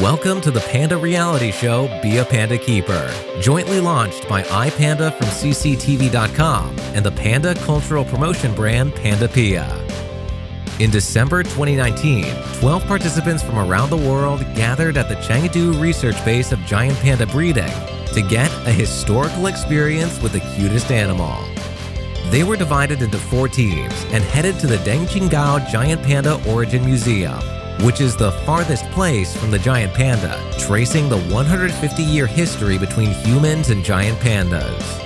Welcome to the Panda reality show, Be A Panda Keeper, jointly launched by iPanda from cctv.com and the Panda cultural promotion brand Panda Pia. In December 2019, 12 participants from around the world gathered at the Chengdu research base of giant panda breeding to get a historical experience with the cutest animal. They were divided into 4 teams and headed to the Dengjingao Giant Panda Origin Museum, which is the farthest place from the giant panda, tracing the 150-year history between humans and giant pandas.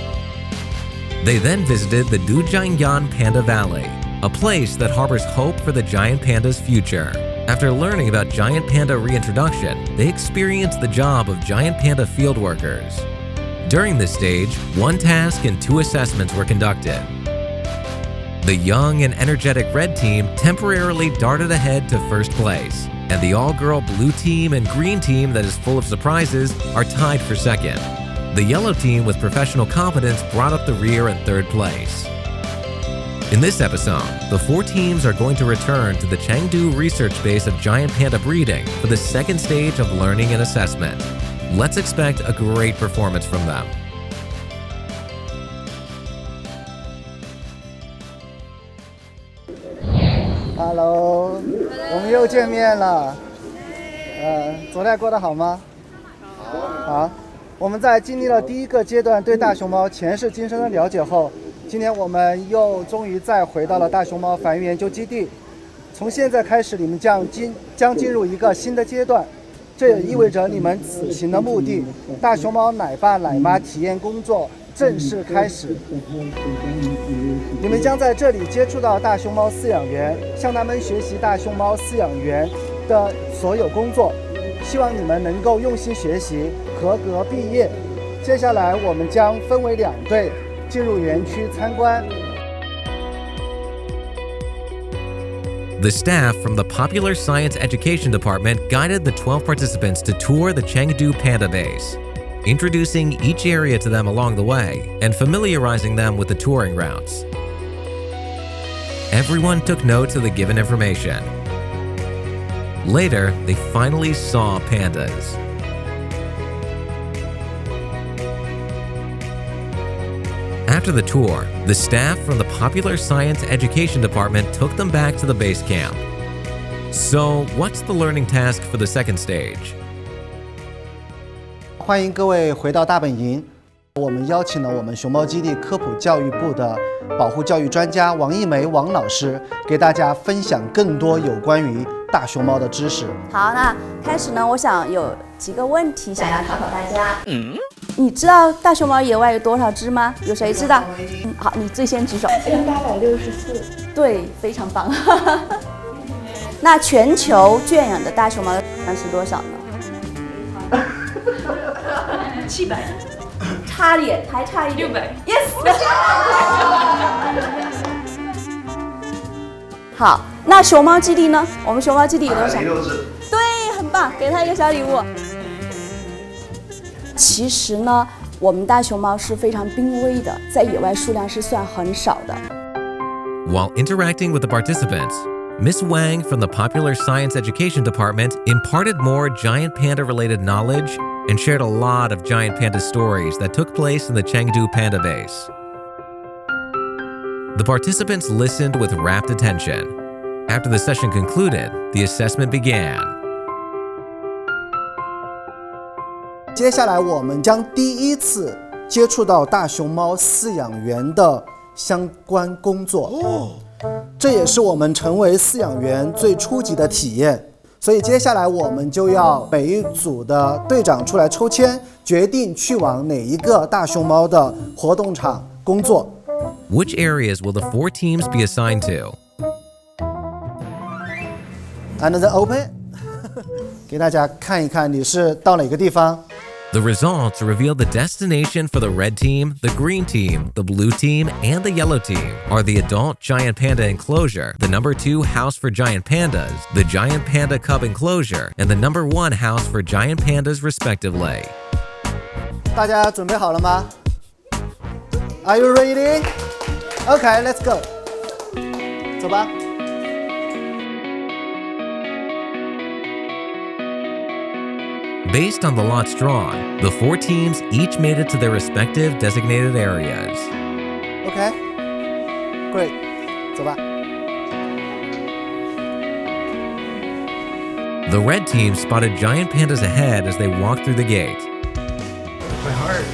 They then visited the Dujiangyan Panda Valley, a place that harbors hope for the giant panda's future. After learning about giant panda reintroduction, they experienced the job of giant panda field workers. During this stage, 1 task and 2 assessments were conducted. The young and energetic red team temporarily darted ahead to first place, and the all-girl blue team and green team that is full of surprises are tied for second. The yellow team with professional competence brought up the rear in third place. In this episode, the 4 teams are going to return to the Chengdu research base of giant panda breeding for the second stage of learning and assessment. Let's expect a great performance from them. Hello， 我们又见面了。昨天过得好吗？好。我们在经历了第一个阶段对大熊猫前世今生的了解后，今天我们又终于再回到了大熊猫繁育研究基地。从现在开始，你们将进入一个新的阶段，这也意味着你们此行的目的——大熊猫奶爸奶妈体验工作正式开始。你们将在这里接触到大熊猫饲养员，向他们学习大熊猫饲养员的所有工作。希望你们能够用心学习，合格毕业。接下来我们将分为2队进入园区参观。The staff from the Popular Science Education Department guided the 12 participants to tour the Chengdu Panda Base, introducing each area to them along the way and familiarizing them with the touring routes. Everyone took notes of the given information. Later, they finally saw pandas. After the tour, the staff from the Popular Science Education Department took them back to the base camp. So, what's the learning task for the second stage? 欢迎各位回到大本营。我们邀请了我们熊猫基地科普教育部的保护教育专家王一梅王老师，给大家分享更多有关于大熊猫的知识。好，那开始呢，我想有几个问题想要考考大家。你知道大熊猫野外有多少只吗？有谁知道？好，你最先举手。1864。对，非常棒。那全球圈养的大熊猫是多少呢？700。差点，还差一点。600。Yes。好，那熊猫基地呢？我们熊猫基地有多少？6只。对，很棒，给他一个小礼物。其实呢，我们大熊猫是非常濒危的，在野外数量是算很少的。While interacting with the participants, Miss Wang from the Popular Science Education Department imparted more giant panda-related knowledge and shared a lot of giant panda stories that took place in the Chengdu Panda Base. The participants listened with rapt attention. After the session concluded, the assessment began. 接下来我们将第一次接触到大熊猫饲养员的相关工作。这也是我们成为饲养员最初级的体验。所以接下来我们就要每一组的队长出来抽签，决定去往哪一个大熊猫的活动场工作。Which areas will the 4 teams be assigned to? And then open 给大家看一看你是到哪个地方。The results reveal the destination for the red team, the green team, the blue team, and the yellow team are the adult giant panda enclosure, the number 2 house for giant pandas, the giant panda cub enclosure, and the number 1 house for giant pandas respectively. 大家准备好了吗？ Are you ready? Okay, let's go. 走吧。Based on the lots drawn, the 4 teams each made it to their respective designated areas. OK, great， 走吧。 The red team spotted giant pandas ahead as they walked through the gate. My heart.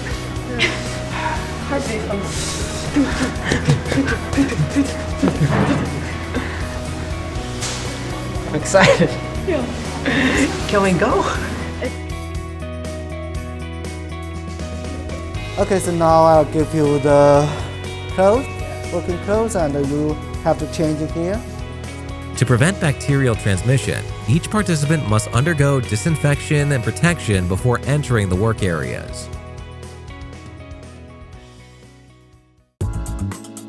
I'm excited. Can we go? OK, so now I'll give you the clothes, working clothes, and you have to change it here. To prevent bacterial transmission, each participant must undergo disinfection and protection before entering the work areas.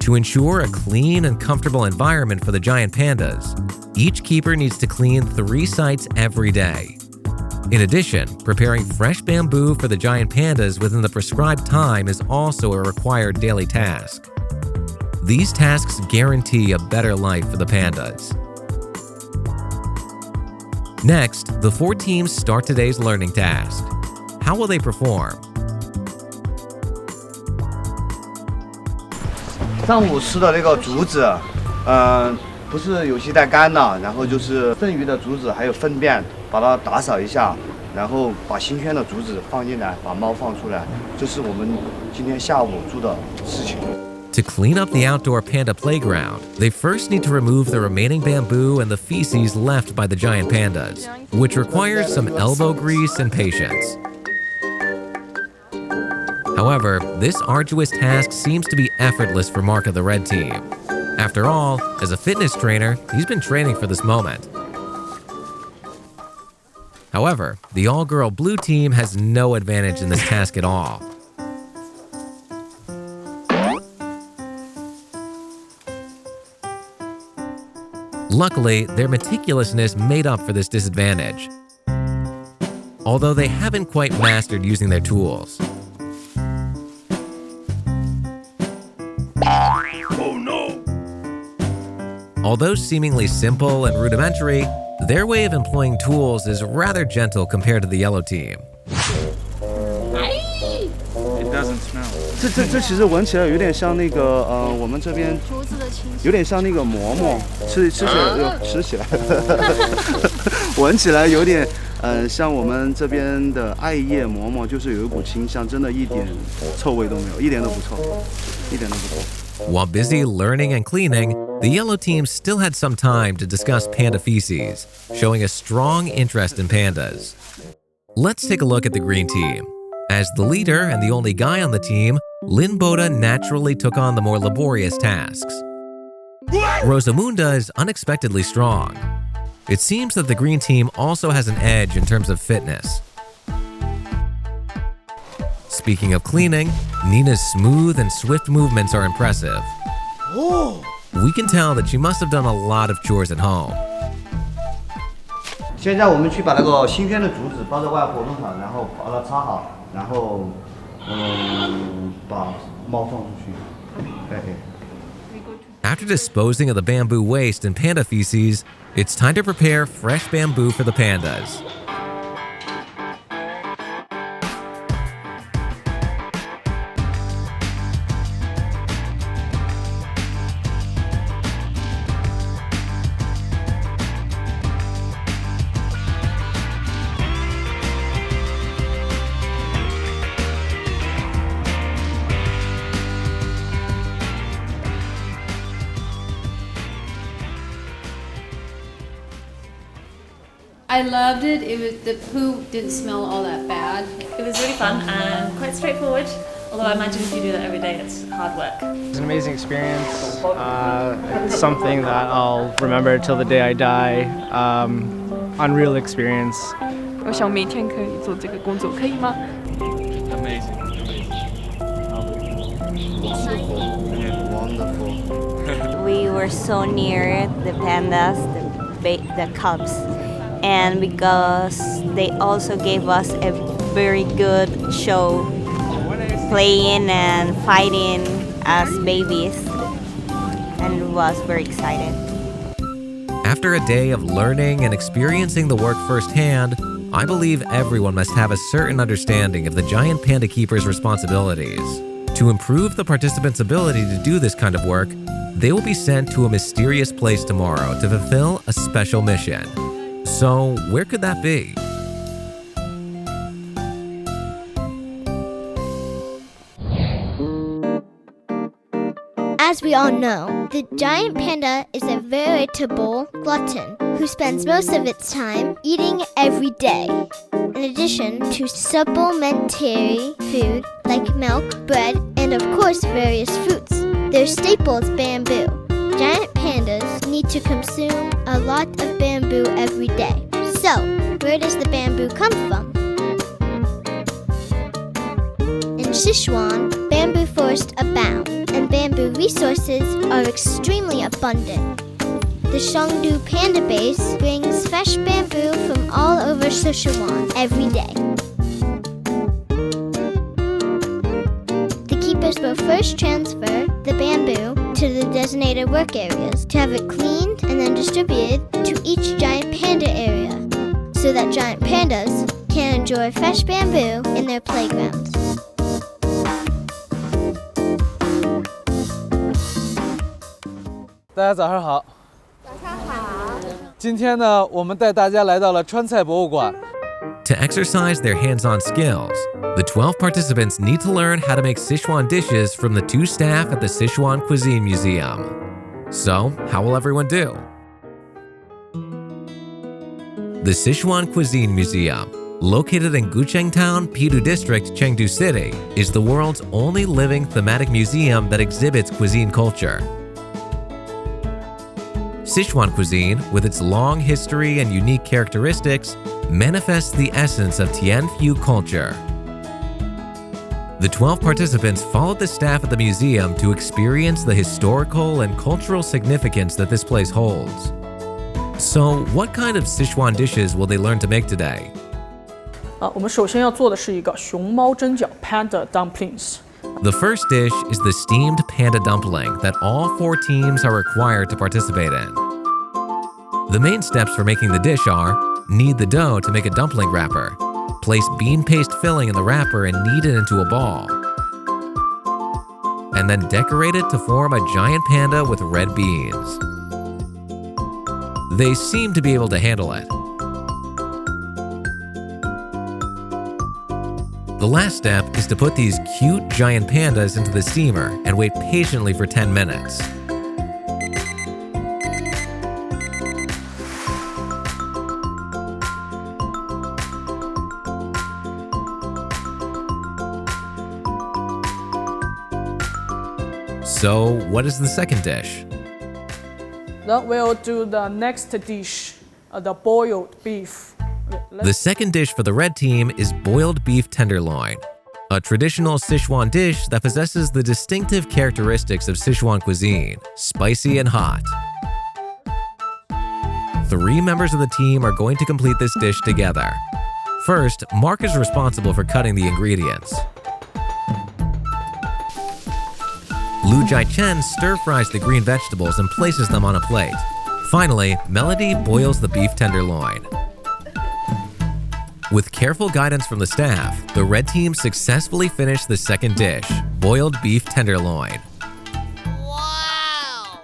To ensure a clean and comfortable environment for the giant pandas, each keeper needs to clean 3 sites every day. In addition, preparing fresh bamboo for the giant pandas within the prescribed time is also a required daily task. These tasks guarantee a better life for the pandas. Next, the 4 teams start today's learning task. How will they perform? 上午吃的那个竹子，不是有些带干了，然后就是剩余的竹子还有粪便，把它打扫一下，然后把新鲜的竹子放进来，把猫放出来，这是我们今天下午做的事情。 To clean up the outdoor panda playground, they first need to remove the remaining bamboo and the feces left by the giant pandas, which requires some elbow grease and patience. However, this arduous task seems to be effortless for Mark of the red team. After all, as a fitness trainer, he's been training for this moment. However, the all-girl blue team has no advantage in this task at all. Luckily, their meticulousness made up for this disadvantage, although they haven't quite mastered using their tools. Oh no! Although seemingly simple and rudimentary, their way of employing tools is rather gentle compared to the yellow team. It doesn't smell. 这其实闻起来有点像那个我们这边有点像那个馍馍，吃起来，闻起来有点像我们这边的艾叶馍馍，就是有一股清香，真的一点臭味都没有，一点都不臭，一点都不臭。 While busy learning and cleaning, the yellow team still had some time to discuss panda feces, showing a strong interest in pandas. Let's take a look at the green team. As the leader and the only guy on the team, Lin Boda naturally took on the more laborious tasks. Rosamunda is unexpectedly strong. It seems that the green team also has an edge in terms of fitness. Speaking of cleaning, Nina's smooth and swift movements are impressive. We can tell that she must have done a lot of chores at home. 现在我们去把那个新鲜的竹子包在外活动上，然后把它插好，然后把猫放出去。After disposing of the bamboo waste and panda feces, it's time to prepare fresh bamboo for the pandas. I loved it. The poo didn't smell all that bad. It was really fun and quite straightforward, although I imagine if you do that every day, it's hard work. It's an amazing experience. It's something that I'll remember till the day I die. Unreal experience. 我想每天可以做这个工作，可以吗？ Amazing. Wonderful. We were so near the pandas, the cubs, and because they also gave us a very good show, playing and fighting as babies, and was very excited. After a day of learning and experiencing the work firsthand, I believe everyone must have a certain understanding of the giant panda keeper's responsibilities. To improve the participants' ability to do this kind of work, they will be sent to a mysterious place tomorrow to fulfill a special mission. So, where could that be? As we all know, the giant panda is a veritable glutton who spends most of its time eating every day. In addition to supplementary food like milk, bread, and of course various fruits, their staple is bamboo. Giant pandas need to consume a lot of bamboo every day. So, where does the bamboo come from? In Sichuan, bamboo forests abound, and bamboo resources are extremely abundant. The Chengdu Panda Base brings fresh bamboo from all over Sichuan every day. The keepers will first transfer the bamboo to the designated work areas to have it cleaned and then distributed to each giant panda area, so that giant pandas can enjoy fresh bamboo in their playgrounds. 大家早上好。早上好。今天呢，我们带大家来到了川菜博物馆。To exercise their hands-on skills, the 12 participants need to learn how to make Sichuan dishes from the 2 staff at the Sichuan Cuisine Museum. So, how will everyone do? The Sichuan Cuisine Museum, located in Gucheng Town, Pidu District, Chengdu City, is the world's only living thematic museum that exhibits cuisine culture. Sichuan cuisine, with its long history and unique characteristics, manifests the essence of Tianfu culture. The 12 participants followed the staff at the museum to experience the historical and cultural significance that this place holds. So, what kind of Sichuan dishes will they learn to make today? 我们首先要做的是一个熊猫蒸饺 Panda Dumplings。 The first dish is the steamed panda dumpling that all 4 teams are required to participate in. The main steps for making the dish are: knead the dough to make a dumpling wrapper, place bean paste filling in the wrapper and knead it into a ball, and then decorate it to form a giant panda with red beans. They seem to be able to handle it. The last step is to put these cute giant pandas into the steamer and wait patiently for 10 minutes. So, what is the second dish? Then we'll do the next dish, the boiled beef. The second dish for the red team is boiled beef tenderloin, a traditional Sichuan dish that possesses the distinctive characteristics of Sichuan cuisine, spicy and hot. 3 members of the team are going to complete this dish together. First, Mark is responsible for cutting the ingredients. Lu Jai-chen stir-fries the green vegetables and places them on a plate. Finally, Melody boils the beef tenderloin. With careful guidance from the staff, the red team successfully finished the second dish, boiled beef tenderloin. Wow!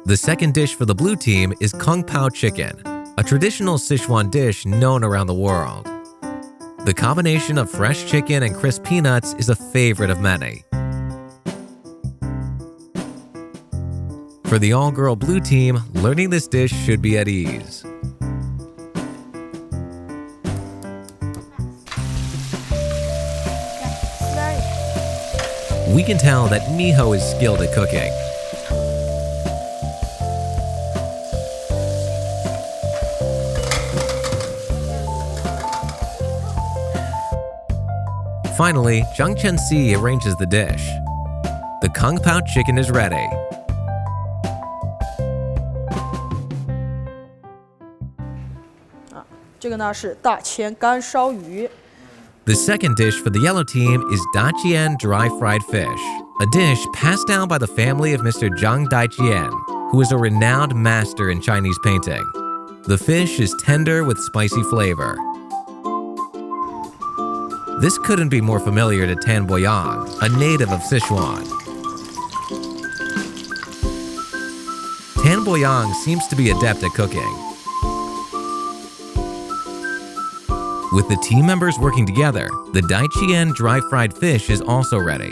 The second dish for the blue team is Kung Pao chicken, a traditional Sichuan dish known around the world. The combination of fresh chicken and crisp peanuts is a favorite of many. For the all-girl blue team, learning this dish should be at ease. We can tell that Miho is skilled at cooking. Finally, Zhang Chenxi arranges the dish. The Kung Pao chicken is ready. The second dish for the yellow team is Daqian dry fried fish, a dish passed down by the family of Mr. Zhang Daiqian. who is a renowned master in Chinese painting. The fish is tender with spicy flavor. This couldn't be more familiar to Tan Boyang, a native of Sichuan. Tan Boyang seems to be adept at cooking. With the team members working together, the Daiqian dry-fried fish is also ready.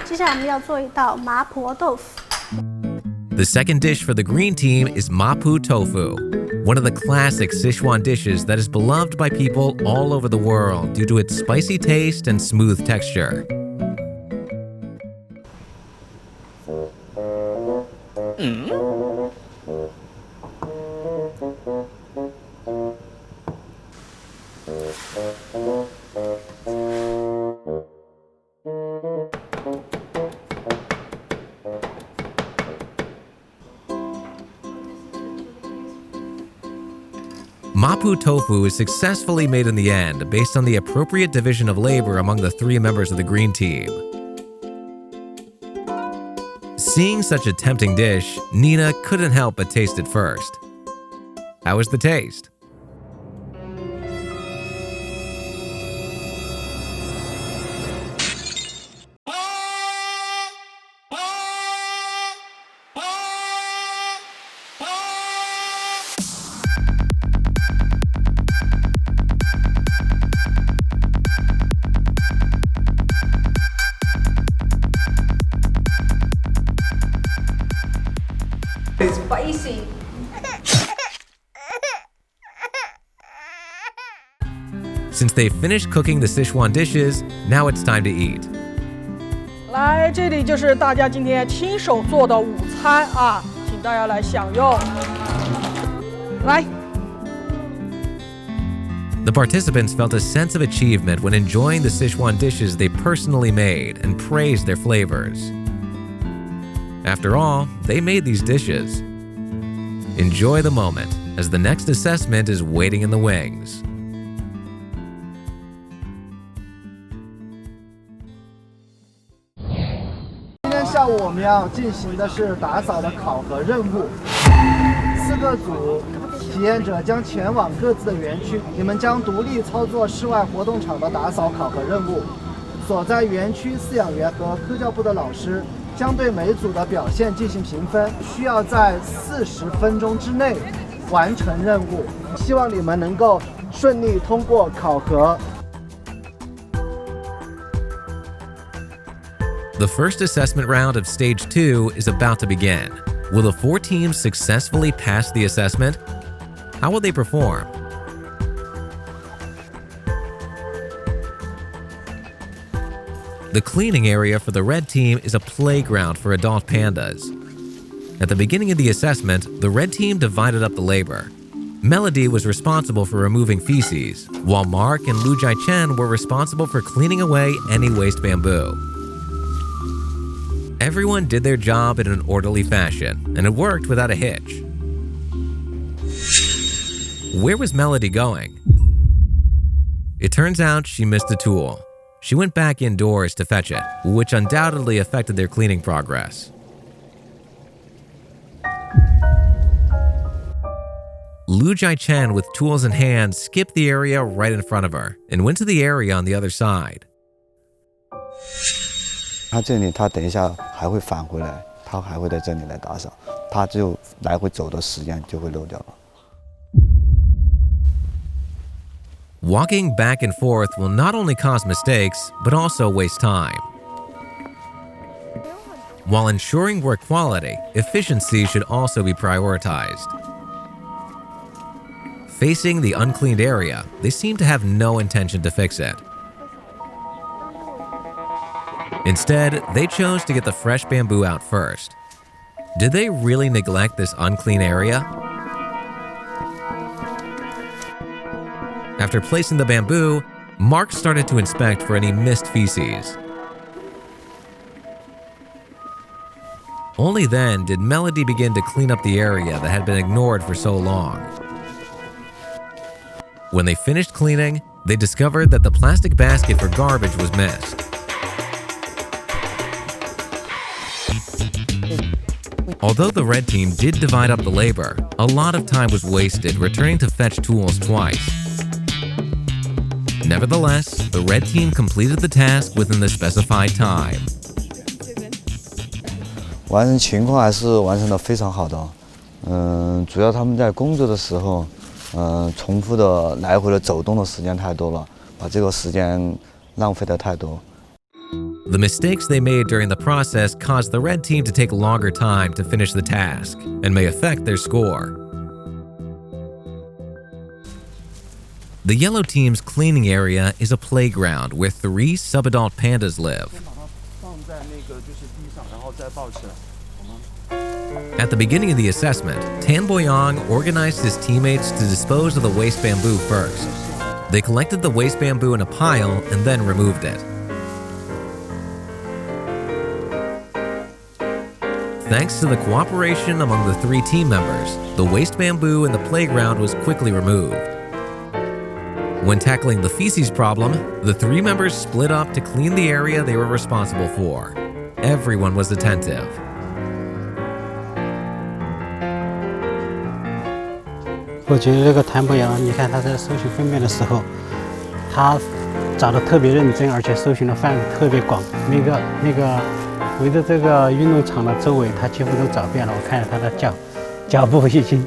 接下来我们要做一道麻婆豆腐。 The second dish for the green team is mapu tofu, one of the classic Sichuan dishes that is beloved by people all over the world due to its spicy taste and smooth texture. Mapu tofu is successfully made in the end based on the appropriate division of labor among the 3 members of the green team. Seeing such a tempting dish, Nina couldn't help but taste it first. How was the taste? Spicy. Since they've finished cooking the Sichuan dishes, now it's time to eat. 来，这里就是大家今天亲手做的午餐啊，请大家来享用。来。 The participants felt a sense of achievement when enjoying the Sichuan dishes they personally made and praised their flavors. After all, they made these dishes. Enjoy the moment, as the next assessment is waiting in the wings. 今天下午我们要进行的是打扫的考核任务。4个组体验者将前往各自的园区，你们将独立操作室外活动场的打扫考核任务。所在园区饲养员和科教部的老师将对每组的表现进行评分，需要在40分钟之内完成任务。希望你们能够顺利通过考核。 The first assessment round of Stage 2 is about to begin. Will the 4 teams successfully pass the assessment? How will they perform? The cleaning area for the red team is a playground for adult pandas. At the beginning of the assessment, the red team divided up the labor. Melody was responsible for removing feces, while Mark and Lu Jai-chen were responsible for cleaning away any waste bamboo. Everyone did their job in an orderly fashion, and it worked without a hitch. Where was Melody going? It turns out she missed a tool. She went back indoors to fetch it, which undoubtedly affected their cleaning progress. Lu Jai-chen, with tools in hand, skipped the area right in front of her and went to the area on the other side. 他这里，他等一下还会返回来，他还会在这里来打扫，他就来回走的时间就会漏掉了。 Walking back and forth will not only cause mistakes, but also waste time. While ensuring work quality, efficiency should also be prioritized. Facing the uncleaned area, they seem to have no intention to fix it. Instead, they chose to get the fresh bamboo out first. Did they really neglect this unclean area? After placing the bamboo, Mark started to inspect for any missed feces. Only then did Melody begin to clean up the area that had been ignored for so long. When they finished cleaning, they discovered that the plastic basket for garbage was missed. Although the red team did divide up the labor, a lot of time was wasted returning to fetch tools twice. Nevertheless, the red team completed the task within the specified time. 完成情况还是完成得非常好的，主要他们在工作的时候，重复的来回的走动的时间太多了，把这个时间浪费得太多。 The mistakes they made during the process caused the red team to take longer time to finish the task and may affect their score. The yellow team's cleaning area is a playground where 3 subadult pandas live. At the beginning of the assessment, Tan Boyang organized his teammates to dispose of the waste bamboo first. They collected the waste bamboo in a pile and then removed it. Thanks to the cooperation among the 3 team members, the waste bamboo in the playground was quickly removed. When tackling the feces problem, the 3 members split up to clean the area they were responsible for. Everyone was attentive. 我觉得这个谭博洋，你看他在搜寻粪便的时候，他找得特别认真，而且搜寻的范围特别广。那个围着这个运动场的周围，他几乎都找遍了。我看着他的脚步已经，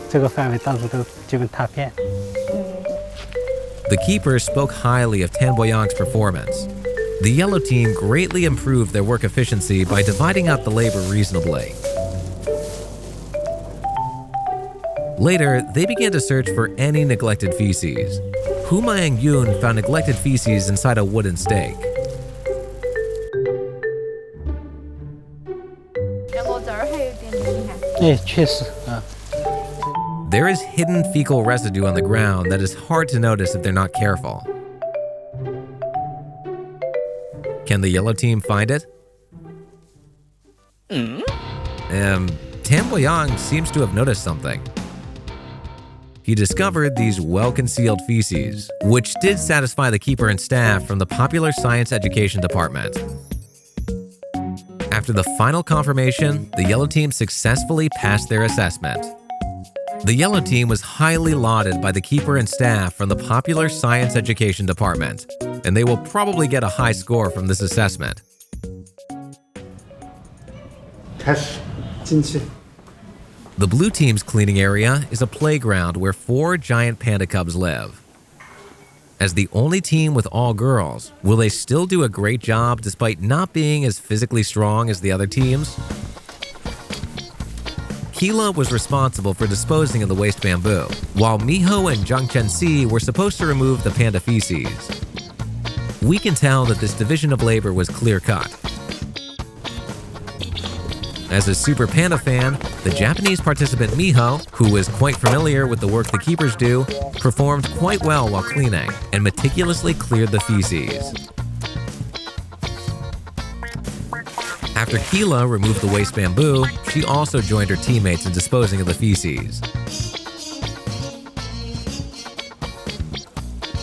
这个范围到处都基本踏遍。 The keeper spoke highly of Tan Boyang's performance. The yellow team greatly improved their work efficiency by dividing up the labor reasonably. Later, they began to search for any neglected feces. Hu Mayang Yun found neglected feces inside a wooden stake. There is hidden fecal residue on the ground that is hard to notice if they're not careful. Can the yellow team find it? Tan Boyang seems to have noticed something. He discovered these well-concealed feces, which did satisfy the keeper and staff from the popular science education department. After the final confirmation, the yellow team successfully passed their assessment. The yellow team was highly lauded by the keeper and staff from the popular science education department, and they will probably get a high score from this assessment. The blue team's cleaning area is a playground where 4 giant panda cubs live. As the only team with all girls, will they still do a great job despite not being as physically strong as the other teams? Keela was responsible for disposing of the waste bamboo, while Miho and Zhang Chenxi were supposed to remove the panda feces. We can tell that this division of labor was clear-cut. As a super panda fan, the Japanese participant Miho, who was quite familiar with the work the keepers do, performed quite well while cleaning and meticulously cleared the feces. After Keela removed the waste bamboo, she also joined her teammates in disposing of the feces.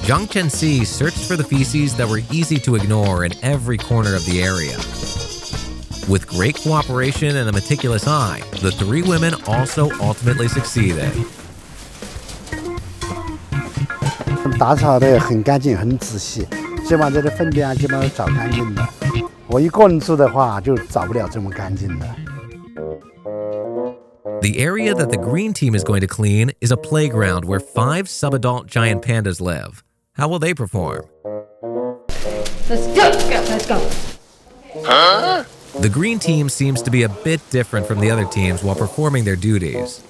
Zhang Chenxi searched for the feces that were easy to ignore in every corner of the area. With great cooperation and a meticulous eye, the 3 women also ultimately succeeded. 打扫得很干净，很仔细，基本上这些粪便基本上找干净的。我一个人住的话，就找不了这么干净的。 The area that the green team is going to clean is a playground where 5 subadult giant pandas live. How will they perform? Let's go. Huh? The green team seems to be a bit different from the other teams while performing their duties.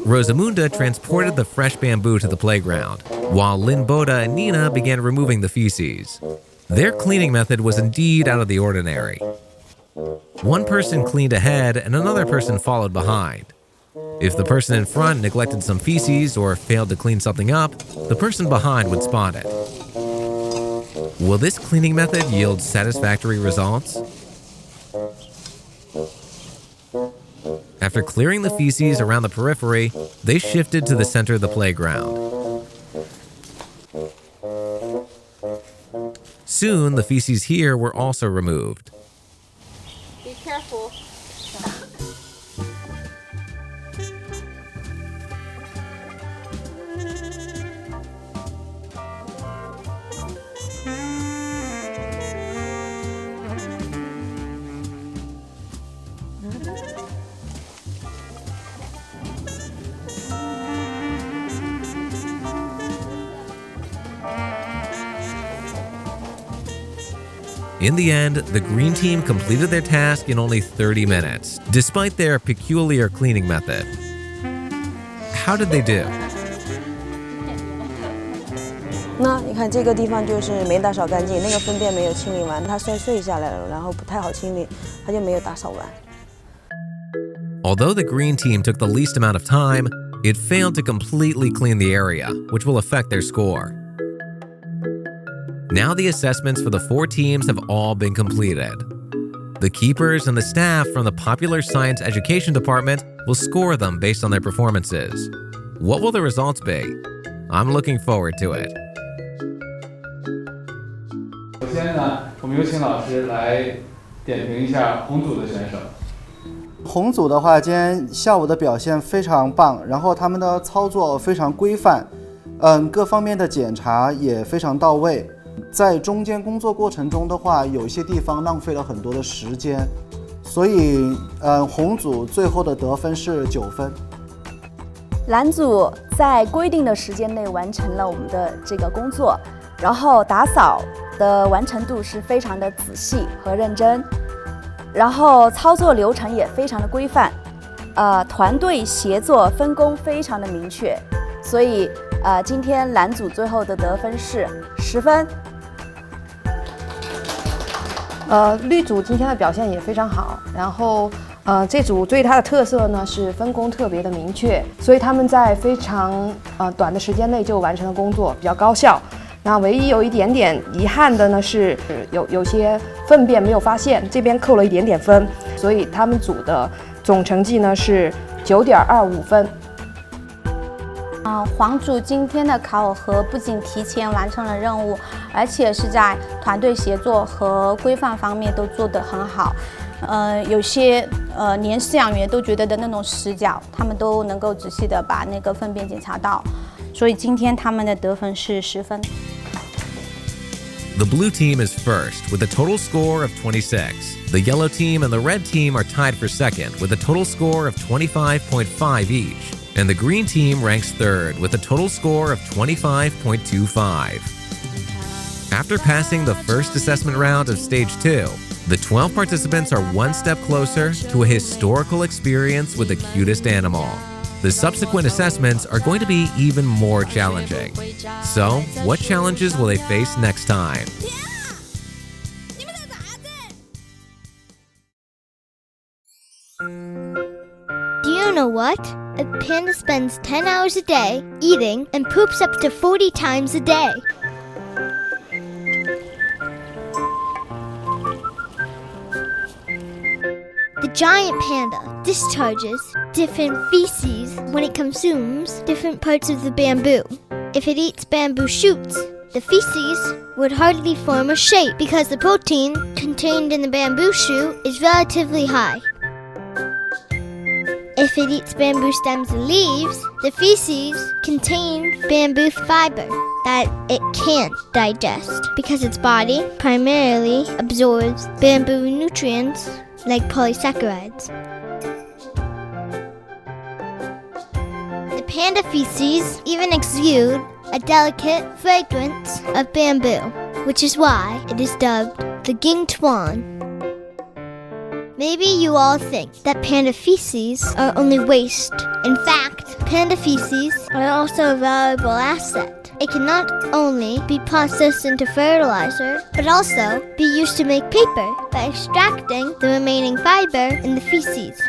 Rosamunda transported the fresh bamboo to the playground, while Lin Boda and Nina began removing the feces. Their cleaning method was indeed out of the ordinary. One person cleaned ahead and another person followed behind. If the person in front neglected some feces or failed to clean something up, the person behind would spot it. Will this cleaning method yield satisfactory results? After clearing the feces around the periphery, they shifted to the center of the playground. Soon, the feces here were also removed. Be careful. In the end, the green team completed their task in only 30 minutes, despite their peculiar cleaning method. How did they do? 那你看这个地方就是没打扫干净，那个粪便没有清理完，它碎下来了，然后不太好清理，它就没有打扫完。Although the green team took the least amount of time, it failed to completely clean the area, which will affect their score. Now the assessments for the 4 teams have all been completed. The keepers and the staff from the Popular Science Education Department will score them based on their performances. What will the results be? I'm looking forward to it. 首先呢，我们有请老师来点评一下红组的选手。红组的话，今天下午的表现非常棒，然后他们的操作非常规范，各方面的检查也非常到位。在中间工作过程中的话，有一些地方浪费了很多的时间，所以红组最后的得分是9分。蓝组在规定的时间内完成了我们的这个工作，然后打扫的完成度是非常的仔细和认真，然后操作流程也非常的规范，团队协作分工非常的明确，所以今天蓝组最后的得分是10分。绿组今天的表现也非常好，然后这组最大的特色呢是分工特别的明确，所以他们在非常短的时间内就完成了工作，比较高效。那唯一有一点点遗憾的呢是有些粪便没有发现，这边扣了一点点分，所以他们组的总成绩呢是9.25分。黄组今天的考核不仅提前完成了任务，而且是在团队协作和规范方面都做得很好。有些连饲养员都觉得的那种死角，他们都能够仔细的把那个粪便检查到，所以今天他们的得分是10分。The blue team is first with a total score of 26. The yellow team and the red team are tied for second with a total score of 25.5 each. And the green team ranks third with a total score of 25.25. After passing the first assessment round of Stage 2, the 12 participants are one step closer to a historical experience with the cutest animal. The subsequent assessments are going to be even more challenging. So, what challenges will they face next time? Do you know what? A panda spends 10 hours a day eating and poops up to 40 times a day. The giant panda discharges different feces when it consumes different parts of the bamboo. If it eats bamboo shoots, the feces would hardly form a shape because the protein contained in the bamboo shoot is relatively high. If it eats bamboo stems and leaves, the feces contain bamboo fiber that it can't digest because its body primarily absorbs bamboo nutrients like polysaccharides. The panda feces even exude a delicate fragrance of bamboo, which is why it is dubbed the Ging Tuan. Maybe you all think that panda feces are only waste. In fact, panda feces are also a valuable asset. It can not only be processed into fertilizer, but also be used to make paper by extracting the remaining fiber in the feces.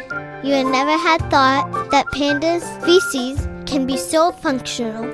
You had never had thought that pandas' feces can be so functional.